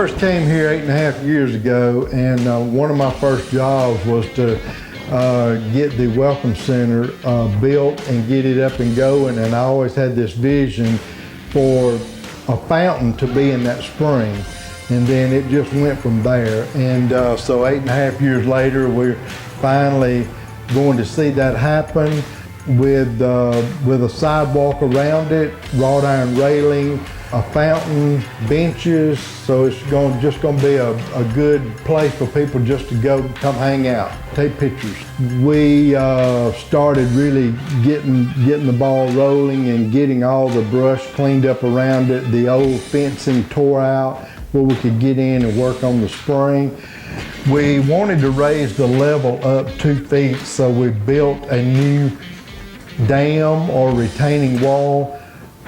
first came here 8.5 years ago, and one of my first jobs was to get the Welcome Center built and get it up and going, and I always had this vision for a fountain to be in that spring, and then it just went from there. And so 8.5 years later, we're finally going to see that happen with a sidewalk around it, wrought iron railing, a fountain, benches, so it's just going to be a good place for people just to go, come hang out, take pictures. We started really getting the ball rolling and getting all the brush cleaned up around it, the old fencing tore out where we could get in and work on the spring. We wanted to raise the level up 2 feet, so we built a new dam or retaining wall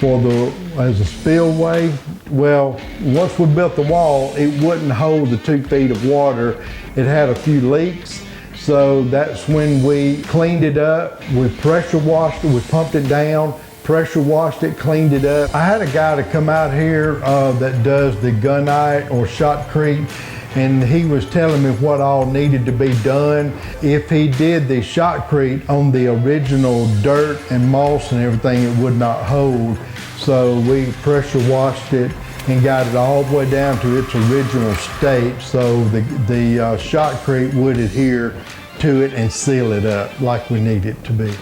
as a spillway. Well, once we built the wall, it wouldn't hold the 2 feet of water. It had a few leaks, so that's when we cleaned it up. We pressure washed it, we pumped it down, pressure washed it, cleaned it up. I had a guy to come out here that does the gunite or shotcrete, and he was telling me what all needed to be done. If he did the shotcrete on the original dirt and moss and everything, it would not hold. So we pressure washed it and got it all the way down to its original state, so the shotcrete would adhere to it and seal it up like we need it to be.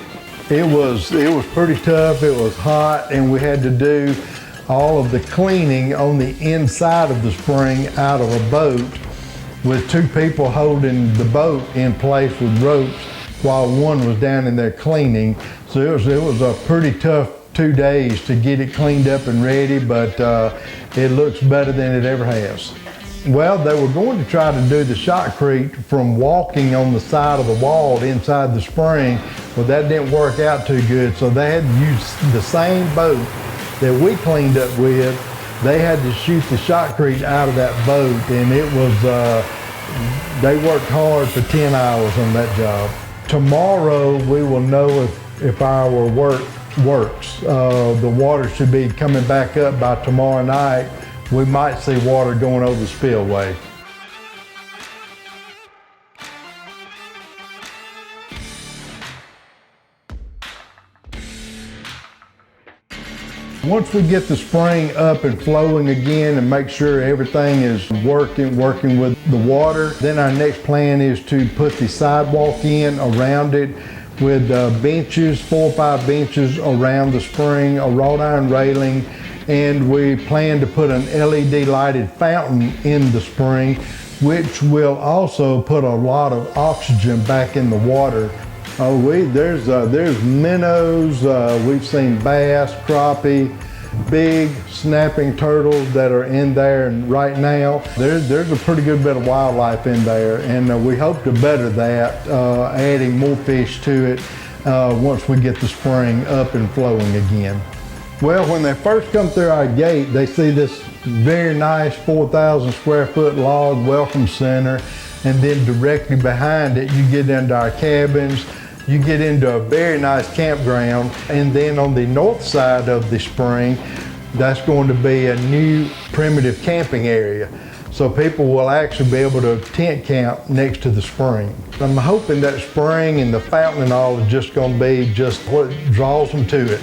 It was pretty tough, it was hot, and we had to do all of the cleaning on the inside of the spring out of a boat with 2 people holding the boat in place with ropes while one was down in there cleaning. So it was a pretty tough 2 days to get it cleaned up and ready, but it looks better than it ever has. Well, they were going to try to do the shotcrete from walking on the side of the wall inside the spring, but that didn't work out too good, so they had to use the same boat that we cleaned up with. They had to shoot the shotcrete out of that boat, and it was, they worked hard for 10 hours on that job. Tomorrow we will know if our work works. The water should be coming back up by tomorrow night. We might see water going over the spillway. Once we get the spring up and flowing again and make sure everything is working with the water, then our next plan is to put the sidewalk in around it with benches, 4 or 5 benches around the spring, a wrought iron railing, and we plan to put an LED lighted fountain in the spring, which will also put a lot of oxygen back in the water. There's minnows, we've seen bass, crappie, big snapping turtles that are in there right now. There's a pretty good bit of wildlife in there, and we hope to better that, adding more fish to it once we get the spring up and flowing again. Well, when they first come through our gate, they see this very nice 4,000 square foot log welcome center, and then directly behind it you get into our cabins. You get into a very nice campground, and then on the north side of the spring, that's going to be a new primitive camping area. So people will actually be able to tent camp next to the spring. I'm hoping that spring and the fountain and all is just going to be just what draws them to it.